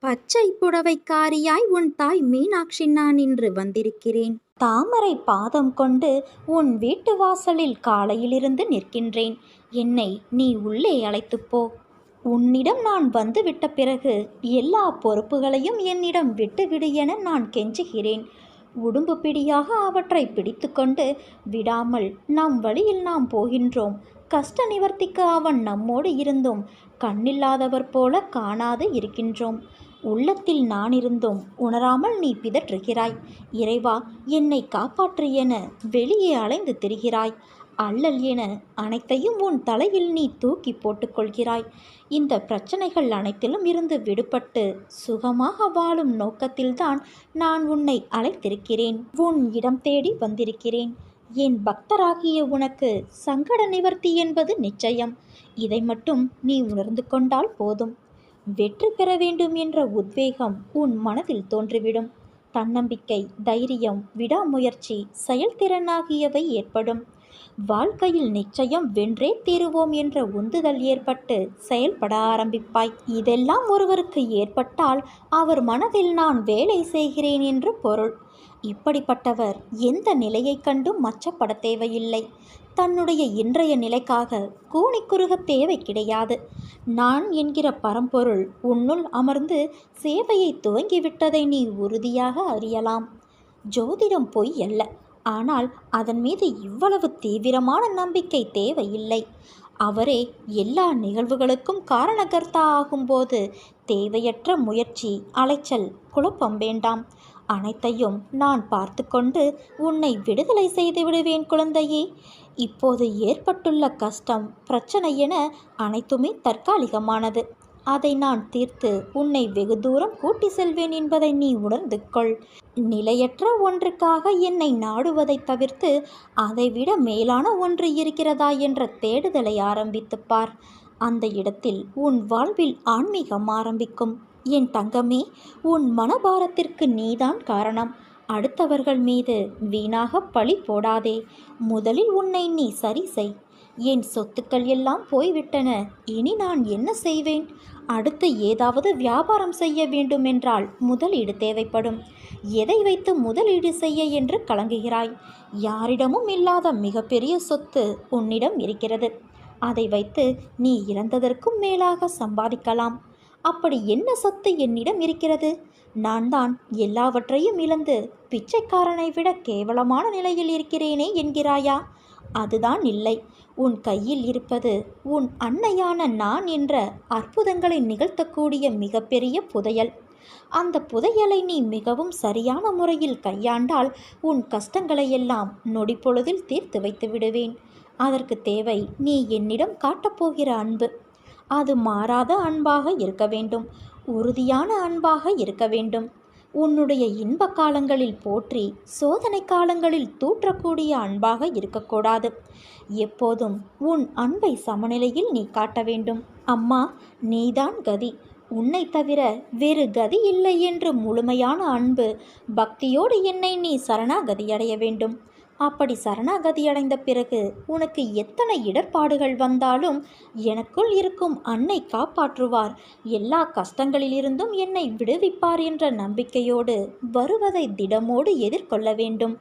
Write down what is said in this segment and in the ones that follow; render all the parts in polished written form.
பச்சை புடவைக்காரியாய் உன் தாய் மீனாட்சி நான் இன்று வந்திருக்கிறேன். தாமரை பாதம் கொண்டு உன் வீட்டு வாசலில் காலையிலிருந்து நிற்கின்றேன். என்னை நீ உள்ளே அழைத்துப் போ. உன்னிடம் நான் வந்துவிட்ட பிறகு எல்லா பொறுப்புகளையும் என்னிடம் விட்டுவிடு என நான் கெஞ்சுகிறேன். உடும்பு பிடியாக அவற்றை பிடித்து கொண்டு விடாமல் நம் வழியில் நாம் போகின்றோம். கஷ்ட நிவர்த்திக்கு அவன் நம்மோடு இருந்தும் கண்ணில்லாதவர் போல காணாது இருக்கின்றோம். உள்ளத்தில் நான் இருந்தும் உணராமல் நீ பிதற்றுகிறாய். இறைவா, என்னை காப்பாற்று என வெளியே அலைந்து திரிகிறாய். அல்லல் என அனைத்தையும் உன் தலையில் நீ தூக்கி போட்டுக்கொள்கிறாய். இந்த பிரச்சனைகள் அனைத்திலும் இருந்து விடுபட்டு சுகமாக வாழும் நோக்கத்தில்தான் நான் உன்னை அழைத்திருக்கிறேன். உன் இடம் தேடி வந்திருக்கிறேன். என் பக்தராகிய உனக்கு சங்கட நிவர்த்தி என்பது நிச்சயம். இதை மட்டும் நீ உணர்ந்து கொண்டால் போதும். வெற்றி பெற வேண்டும் என்ற உத்வேகம் உன் மனதில் தோன்றிவிடும். தன்னம்பிக்கை, தைரியம், விடாமுயற்சி, செயல்திறன் ஆகியவை ஏற்படும். வாழ்க்கையில் நிச்சயம் வென்றே தீருவோம் என்ற உந்துதல் ஏற்பட்டு செயல்பட ஆரம்பிப்பாய். இதெல்லாம் ஒருவருக்கு ஏற்பட்டால் அவர் மனதில் நான் வேலை செய்கிறேன் என்று பொருள். இப்படிப்பட்டவர் எந்த நிலையை கண்டும் மச்சப்பட தேவையில்லை. தன்னுடைய இன்றைய நிலைக்காக கூனி குறுக தேவை கிடையாது. நான் என்கிற பரம்பொருள் உன்னுள் அமர்ந்து சேவையை துவங்கிவிட்டதை நீ உறுதியாக அறியலாம். ஜோதிடம் பொய் அல்ல. ஆனால் அதன் மீது இவ்வளவு தீவிரமான நம்பிக்கை தேவையில்லை. அவரே எல்லா நிகழ்வுகளுக்கும் காரணகர்த்தா ஆகும்போது தேவையற்ற முயற்சி, அலைச்சல், குழப்பம் வேண்டாம். அனைத்தையும் நான் பார்த்து கொண்டு உன்னை விடுதலை செய்து விடுவேன் குழந்தையே. இப்போது ஏற்பட்டுள்ள கஷ்டம், பிரச்சனை என அனைத்துமே தற்காலிகமானது. அதை நான் தீர்த்து உன்னை வெகு தூரம் கூட்டி செல்வேன் என்பதை நீ உணர்ந்து கொள். நிலையற்ற ஒன்றுக்காக என்னை நாடுவதை தவிர்த்து அதைவிட மேலான ஒன்று இருக்கிறதா என்ற தேடுதலை ஆரம்பித்துப் பார். அந்த இடத்தில் உன் வாழ்வில் ஆன்மீகம் ஆரம்பிக்கும். என் தங்கமே, உன் மனபாரத்திற்கு நீதான் காரணம். அடுத்தவர்கள் மீது வீணாக பழி போடாதே. முதலில் உன்னை நீ சரி செய். என் சொத்துக்கள் எல்லாம் போய்விட்டன, இனி நான் என்ன செய்வேன்? அடுத்து ஏதாவது வியாபாரம் செய்ய வேண்டுமென்றால் முதலீடு தேவைப்படும். எதை வைத்து முதலீடு செய்ய என்று கலங்குகிறாய்? யாரிடமும் இல்லாத மிகப்பெரிய சொத்து உன்னிடம் இருக்கிறது. அதை வைத்து நீ இழந்ததற்கும் மேலாக சம்பாதிக்கலாம். அப்படி என்ன சொத்து என்னிடம் இருக்கிறது? நான் தான் எல்லாவற்றையும் இழந்து பிச்சைக்காரனை விட கேவலமான நிலையில் இருக்கிறேனே என்கிறாயா? அதுதான் இல்லை. உன் கையில் இருப்பது உன் அன்னையான நான் என்ற அற்புதங்களை நிகழ்த்தக்கூடிய மிகப்பெரிய புதையல். அந்த புதையலை நீ மிகவும் சரியான முறையில் கையாண்டால் உன் கஷ்டங்களையெல்லாம் நொடி பொழுதில் தீர்த்து வைத்து விடுவேன். அதற்கு தேவை நீ என்னிடம் காட்டப்போகிற அன்பு. அது மாறாத அன்பாக இருக்க வேண்டும். உறுதியான அன்பாக இருக்க வேண்டும். உன்னுடைய இன்ப காலங்களில் போற்றி சோதனை காலங்களில் தூற்றக்கூடிய அன்பாக இருக்கக்கூடாது. எப்போதும் உன் அன்பை சமநிலையில் நீ காட்ட வேண்டும். அம்மா, நீதான் கதி. உன்னை தவிர வேறு கதி இல்லை என்று முழுமையான அன்பு பக்தியோடு என்னை நீ சரணாகதி அடைய வேண்டும். அப்படி சரணாகதி அடைந்த பிறகு உனக்கு எத்தனை இடர்பாடுகள் வந்தாலும் எனக்குள் இருக்கும் அன்னை காப்பாற்றுவார். எல்லா கஷ்டங்களிலிருந்தும் என்னை விடுவிப்பார் என்ற நம்பிக்கையோடு வருவதை திடமோடு எதிர்கொள்ள வேண்டும்.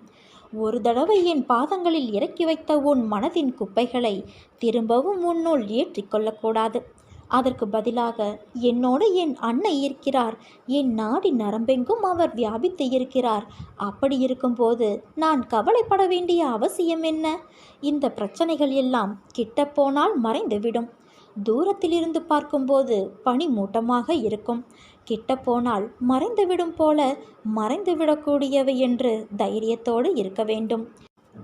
ஒரு தடவை என் பாதங்களில் இறக்கி வைத்த உன் மனதின் குப்பைகளை திரும்பவும் உன்னுள் ஏற்றிக்கொள்ளக்கூடாது. அதற்கு பதிலாக என்னோடு என் அன்னை இருக்கிறார். என் நாடி நரம்பெங்கும் அவர் வியாபித்து இருக்கிறார். அப்படி இருக்கும்போது நான் கவலைப்பட வேண்டிய அவசியம் என்ன? இந்த பிரச்சனைகள் எல்லாம் கிட்ட போனால் மறைந்துவிடும். தூரத்திலிருந்து பார்க்கும்போது பனி மூட்டமாக இருக்கும். கிட்ட போனால் மறைந்துவிடும் போல மறைந்துவிடக்கூடியவை என்று தைரியத்தோடு இருக்க வேண்டும்.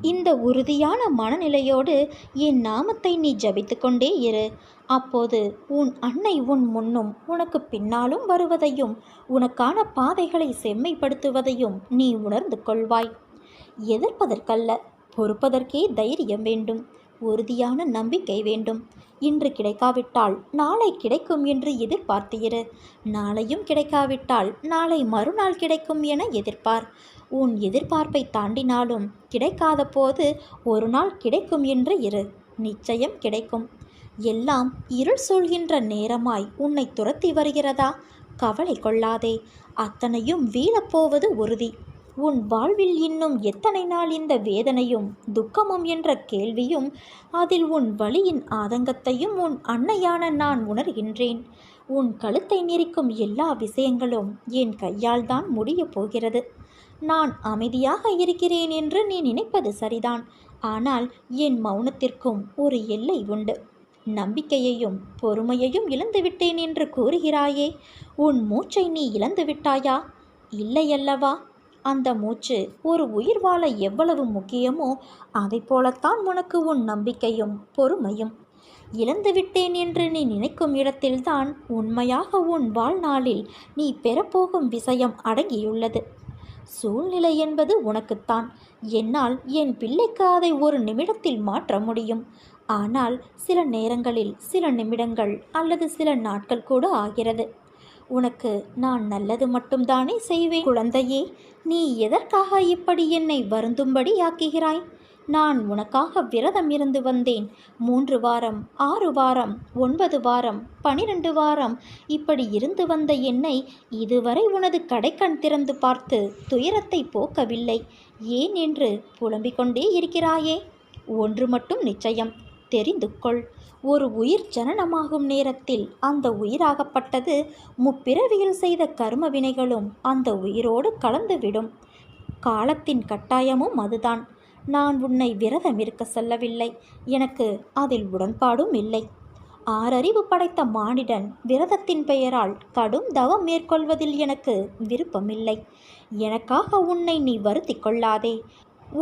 இந்த உறுதியான மனநிலையோடு என் நாமத்தை நீ ஜபித்து கொண்டே இரு. அப்போது உன் அன்னை உன் முன்னும் உனக்கு பின்னாலும் வருவதையும் உனக்கான பாதைகளை செம்மைப்படுத்துவதையும் நீ உணர்ந்து கொள்வாய். எதிர்ப்பதற்கல்ல, பொறுப்பதற்கே தைரியம் வேண்டும். உறுதியான நம்பிக்கை வேண்டும். இன்று கிடைக்காவிட்டால் நாளை கிடைக்கும் என்று எதிர்பார்த்திரு. நாளையும் கிடைக்காவிட்டால் நாளை மறுநாள் கிடைக்கும் என எதிர்பார். உன் எதிர்பார்ப்பை தாண்டினாலும் கிடைக்காத போது ஒரு நாள் கிடைக்கும் என்று இரு. நிச்சயம் கிடைக்கும். எல்லாம் இருள் சூழ்கின்ற நேரமாய் உன்னை துரத்தி வருகிறதா? கவலை கொள்ளாதே, அத்தனையும் வீழப்போவது உறுதி. உன் வாழ்வில் இன்னும் எத்தனை நாள் இந்த வேதனையும் துக்கமும் என்ற கேள்வியும், அதில் உன் வலியின் ஆதங்கத்தையும் உன் அன்னையான நான் உணர்கின்றேன். உன் கழுத்தை நெரிக்கும் எல்லா விஷயங்களும் என் கையால் தான் முடியப் போகிறது. நான் அமைதியாக இருக்கிறேன் என்று நீ நினைப்பது சரிதான். ஆனால் என் மௌனத்திற்கும் ஒரு எல்லை உண்டு. நம்பிக்கையையும் பொறுமையையும் இழந்துவிட்டேன் என்று கூறுகிறாயே, உன் மூச்சை நீ இழந்து விட்டாயா? இல்லையல்லவா? அந்த மூச்சு ஒரு உயிர் வாழ எவ்வளவு முக்கியமோ அதை போலத்தான் உனக்கு உன் நம்பிக்கையும் பொறுமையும். இழந்துவிட்டேன் என்று நீ நினைக்கும் இடத்தில்தான் உண்மையாக உன் வாழ்நாளில் நீ பெறப்போகும் விஷயம் அடங்கியுள்ளது. சூழ்நிலை என்பது உனக்குத்தான். என்னால் என் பிள்ளைக்கு அதை ஒரு நிமிடத்தில் மாற்ற முடியும். ஆனால் சில நேரங்களில் சில நிமிடங்கள் அல்லது சில நாட்கள் கூட ஆகிறது. உனக்கு நான் நல்லது மட்டும்தானே செய்வேன். குழந்தையே, நீ எதற்காக இப்படி என்னை வருந்தும்படி ஆக்குகிறாய்? நான் உனக்காக விரதம் இருந்து வந்தேன். 3 வாரம், 6 வாரம், 9 வாரம், 12 வாரம் இப்படி இருந்து வந்த என்னை இதுவரை உனது கடைக்கண் திறந்து பார்த்து துயரத்தை போக்கவில்லை. ஏன் என்று புலம்பிக் கொண்டே இருக்கிறாயே? ஒன்று மட்டும் நிச்சயம், தெரிந்து கொள். ஒரு உயிர் ஜனனமாகும் நேரத்தில் அந்த உயிராகப்பட்டது முப்பிறவியில் செய்த கர்ம வினைகளும் அந்த உயிரோடு கலந்துவிடும். காலத்தின் கட்டாயமும் அதுதான். நான் உன்னை விரதம் இருக்க சொல்லவில்லை. எனக்கு அதில் உடன்பாடும் இல்லை. 6 அறிவு படைத்த மானிடன் விரதத்தின் பெயரால் கடும் தவம் மேற்கொள்வதில் எனக்கு விருப்பமில்லை. எனக்காக உன்னை நீ வருத்தி கொள்ளாதே.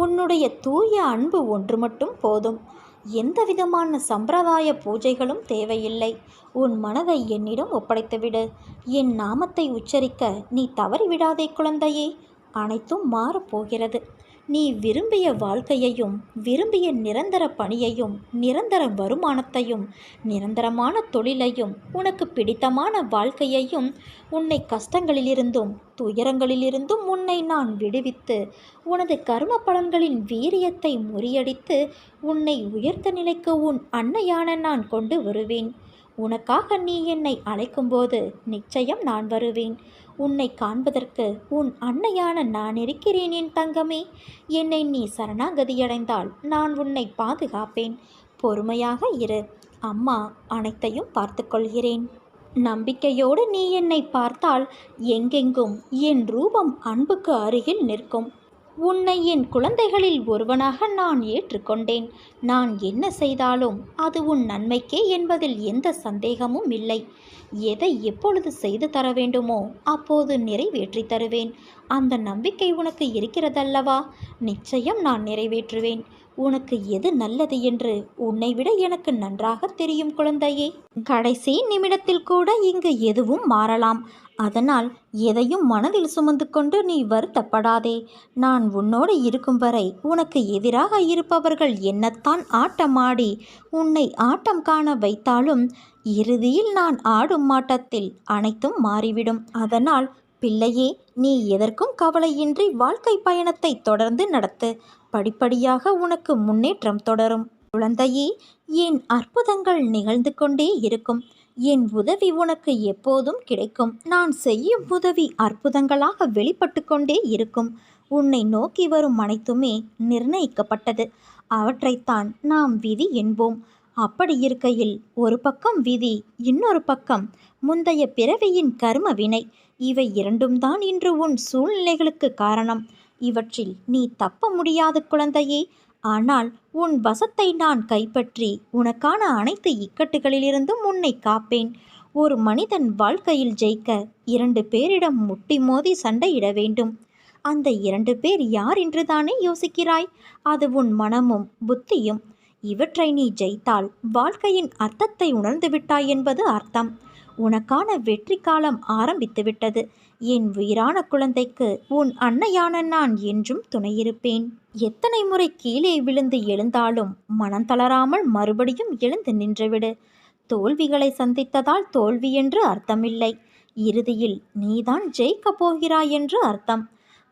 உன்னுடைய தூய அன்பு ஒன்று மட்டும் போதும். எந்த விதமான சம்பிரதாய பூஜைகளும் தேவையில்லை. உன் மனதை என்னிடம் ஒப்படைத்துவிடு. என் நாமத்தை உச்சரிக்க நீ தவறிவிடாதே குழந்தையே. அனைத்தும் மாறப்போகிறது. நீ விரும்பிய வாழ்க்கையையும் விரும்பிய நிரந்தர பணியையும் நிரந்தர வருமானத்தையும் நிரந்தரமான தொழிலையும் உனக்கு பிடித்தமான வாழ்க்கையையும் உன்னை கஷ்டங்களிலிருந்தும் துயரங்களிலிருந்தும் உன்னை நான் விடுவித்து உனது கர்ம பலன்களின் வீரியத்தை முறியடித்து உன்னை உயர்ந்த நிலைக்கு உன் அன்னையான நான் கொண்டு வருவேன். உனக்காக நீ என்னை அழைக்கும்போது நிச்சயம் நான் வருவேன். உன்னை காண்பதற்கு உன் அன்னையான நான் இருக்கிறேன் என் தங்கமே. என்னை நீ சரணாகதியடைந்தால் நான் உன்னை பாதுகாப்பேன். பொறுமையாக இரு. அம்மா அனைத்தையும் பார்த்து கொள்கிறேன். நம்பிக்கையோடு நீ என்னை பார்த்தால் எங்கெங்கும் என் ரூபம் அன்புக்கு அருகில் நிற்கும். உன்னை என் குழந்தைகளில் ஒருவனாக நான் ஏற்றுக்கொண்டேன். நான் என்ன செய்தாலும் அது உன் நன்மைக்கே என்பதில் எந்த சந்தேகமும் இல்லை. எதை எப்பொழுது செய்து தர வேண்டுமோ அப்போது நிறைவேற்றி தருவேன். அந்த நம்பிக்கை உனக்கு இருக்கிறதல்லவா? நிச்சயம் நான் நிறைவேற்றுவேன். உனக்கு எது நல்லது என்று உன்னை விட எனக்கு நன்றாக தெரியும் குழந்தையே. கடைசி நிமிடத்தில் கூட இங்கு எதுவும் மாறலாம். அதனால் எதையும் மனதில் சுமந்து கொண்டு நீ வருத்தப்படாதே. நான் உன்னோடு இருக்கும் வரை உனக்கு எதிராக இருப்பவர்கள் என்னத்தான் ஆட்டமாடி உன்னை ஆட்டம் காண வைத்தாலும் இறுதியில் நான் ஆடும் ஆட்டத்தில் அனைத்தும் மாறிவிடும். அதனால் பிள்ளையே, நீ எதற்கும் கவலையின்றி வாழ்க்கை பயணத்தை தொடர்ந்து நடத்து. படிப்படியாக உனக்கு முன்னேற்றம் தொடரும். குழந்தையே, என் அற்புதங்கள் நிகழ்ந்து கொண்டே இருக்கும். என் உதவி உனக்கு எப்போதும் கிடைக்கும். நான் செய்யும் உதவி அற்புதங்களாக வெளிப்பட்டு கொண்டே இருக்கும். உன்னை நோக்கி வரும் அனைத்துமே நிர்ணயிக்கப்பட்டது. அவற்றைத்தான் நாம் விதி என்போம். அப்படி இருக்கையில் ஒரு பக்கம் விதி, இன்னொரு பக்கம் முந்தைய பிறவியின் கர்ம வினை. இவை இரண்டும் தான் இன்று உன் சூழ்நிலைகளுக்கு காரணம். இவற்றில் நீ தப்ப முடியாத குழந்தையே. ஆனால் உன் வசத்தை நான் கைப்பற்றி உனக்கான அனைத்து இக்கட்டுகளிலிருந்தும் உன்னை காப்பேன். ஒரு மனிதன் வாழ்க்கையில் ஜெயிக்க 2 பேரிடம் முட்டி மோதி சண்டையிட வேண்டும். அந்த 2 பேர் யார் என்று தானே யோசிக்கிறாய்? அது உன் மனமும் புத்தியும். இவற்றை நீ ஜெயித்தால் வாழ்க்கையின் அர்த்தத்தை உணர்ந்து விட்டாய் என்பது அர்த்தம். உனக்கான வெற்றி காலம் ஆரம்பித்து விட்டது. என் உயிரான குழந்தைக்கு உன் அன்னையான நான் என்றும் துணையிருப்பேன். எத்தனை முறை கீழே விழுந்து எழுந்தாலும் மனம் தளராமல் மறுபடியும் எழுந்து நின்றுவிடு. தோல்விகளை சந்தித்ததால் தோல்வி என்று அர்த்தமில்லை. இறுதியில் நீதான் ஜெயிக்கப் போகிறாய் என்று அர்த்தம்.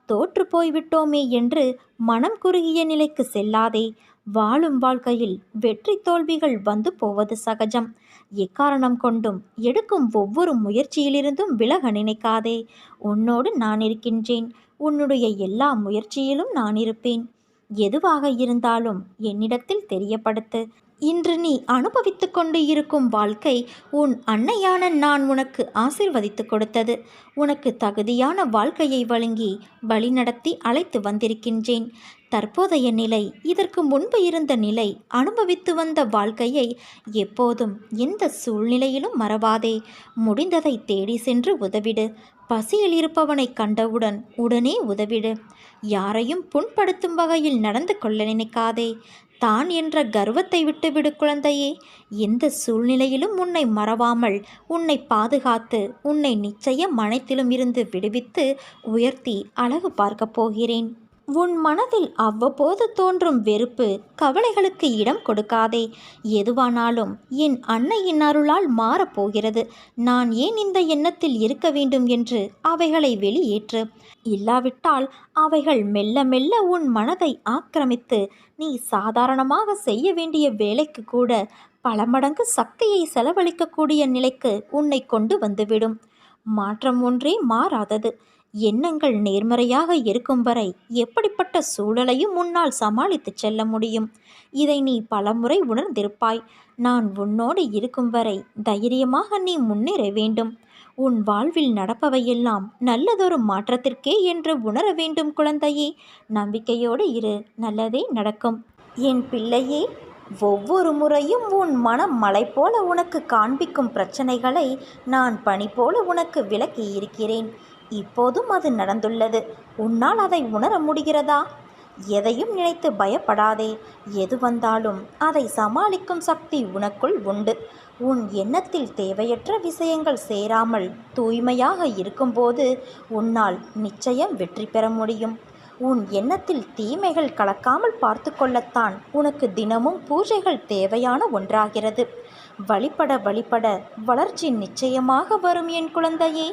தோற்று போய்விட்டோமே என்று மனம் குறுகிய நிலைக்கு செல்லாதே. வாழும் வாழ்க்கையில் வெற்றி தோல்விகள் வந்து போவது சகஜம். எக்காரணம் கொண்டும் எடுக்கும் ஒவ்வொரு முயற்சியிலிருந்தும் விலக நினைக்காதே. உன்னோடு நான் இருக்கின்றேன். உன்னுடைய எல்லா முயற்சியிலும் நான் இருப்பேன். எதுவாக இருந்தாலும் என்னிடத்தில் தெரியப்படுத்து. இன்று நீ அனுபவித்து கொண்டு இருக்கும் வாழ்க்கை உன் அன்னையான நான் உனக்கு ஆசிர்வதித்து கொடுத்தது. உனக்கு தகுதியான வாழ்க்கையை வழங்கி வழிநடத்தி அழைத்து வந்திருக்கின்றேன். தற்போதைய நிலை, இதற்கு முன்பு இருந்த நிலை, அனுபவித்து வந்த வாழ்க்கையை எப்போதும் எந்த சூழ்நிலையிலும் மறவாதே. முடிந்ததை தேடி சென்று உதவிடு. பசியில் இருப்பவனை கண்டவுடன் உடனே உதவிடு. யாரையும் புண்படுத்தும் வகையில் நடந்து கொள்ள நினைக்காதே. தான் என்ற கர்வத்தை விட்டுவிடு குழந்தையே. எந்த சூழ்நிலையிலும் உன்னை மறவாமல் உன்னை பாதுகாத்து உன்னை நிச்சயம் அனைத்திலும் இருந்து விடுவித்து உயர்த்தி அழகு பார்க்கப் போகிறேன். உன் மனதில் அவ்வப்போது தோன்றும் வெறுப்பு, கவலைகளுக்கு இடம் கொடுக்காதே. எதுவானாலும் என் அன்னையின் அருளால் மாறப்போகிறது. நான் ஏன் இந்த எண்ணத்தில் இருக்க வேண்டும் என்று அவைகளை வெளியேற்று. இல்லாவிட்டால் அவைகள் மெல்ல மெல்ல உன் மனதை ஆக்கிரமித்து நீ சாதாரணமாக செய்ய வேண்டிய வேலைக்கு கூட பல மடங்கு சக்தியை செலவழிக்கக்கூடிய நிலைக்கு உன்னை கொண்டு வந்துவிடும். மாற்றம் ஒன்றே மாறாதது. எண்ணங்கள் நேர்மறையாக இருக்கும் வரை எப்படிப்பட்ட சூழலையும் உன்னால் சமாளித்து செல்ல முடியும். இதை நீ பலமுறை உணர்ந்திருப்பாய். நான் உன்னோடு இருக்கும் வரை தைரியமாக நீ முன்னேற வேண்டும். உன் வாழ்வில் நடப்பவையெல்லாம் நல்லதொரு மாற்றத்திற்கே என்று உணர வேண்டும் குழந்தையே. நம்பிக்கையோடு இரு, நல்லதே நடக்கும். என் பிள்ளையே, ஒவ்வொரு முறையும் உன் மனம் மலை போல உனக்கு காண்பிக்கும் பிரச்சனைகளை நான் பனி போல உனக்கு விளக்கி இருக்கிறேன். இப்போதும் அது நடந்துள்ளது. உன்னால் அதை உணர முடிகிறதா? எதையும் நினைத்து பயப்படாதே. எது வந்தாலும் அதை சமாளிக்கும் சக்தி உனக்குள் உண்டு. உன் எண்ணத்தில் தேவையற்ற விஷயங்கள் சேராமல் தூய்மையாக இருக்கும்போது உன்னால் நிச்சயம் வெற்றி பெற முடியும். உன் எண்ணத்தில் தீமைகள் கலக்காமல் பார்த்து கொள்ளத்தான் உனக்கு தினமும் பூஜைகள் தேவையான ஒன்றாகிறது. வழிபட வழிபட வளர்ச்சி நிச்சயமாக வரும் என் குழந்தையே.